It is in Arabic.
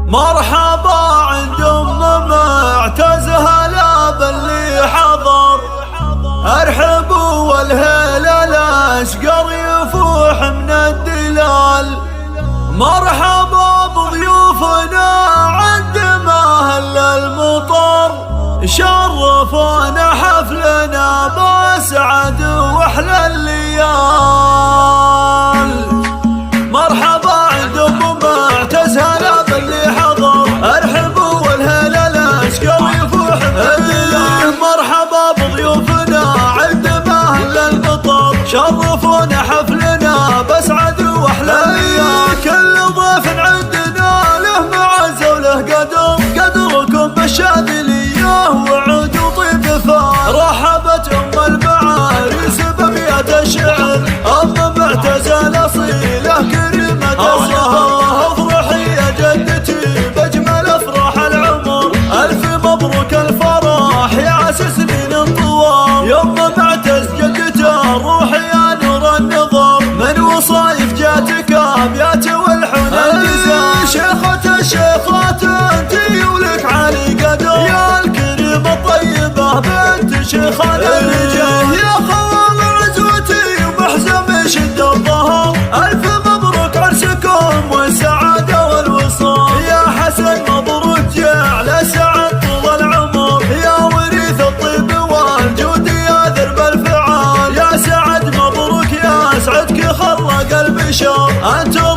مرحبا عند معتز هلا باللي حضر، ارحبوا والهلا الاشقر يفوح من الدلال. مرحبا بضيوفنا عند ما هل المطر، شرفونا حفلنا باسعد واحلى الليال. مرحبا عند معتز هلا باللي حضر، ارحبوا والهلا الاشقر يفوح من الدلال. مرحبا بضيوفنا عند ما هل المطر، شرفونا حفلنا باسعد واحلى الليال. كل ضيف عندنا له معزه وله قدركم بالشاذليه وعود وطيب فار. رحبت المعاريس بابيات الشعر، معتز الاصيله كريمه الزهر. افرحي يا جدتي باجمل افراح العمر، الف مبروك الفرح يا عسى سنين طوال. يما معتز جدته روحي يا نور النظر، من وصايف جاتك ابيات والحن الجزال. شيخة الشيخات انتي ولك علي قدر، يا الكريمة الطيبة بنت شيخان الرجال. يا خوال عزوتي ومحزم شد الظهر، الف مبروك عرسكم والسعادة والوصال. يا حسن مبروك جعل سعد طول العمر، يا وريث الطيب والجود يا ذرب الفعال. يا سعد مبروك يا سعدك خلق البشر، انتم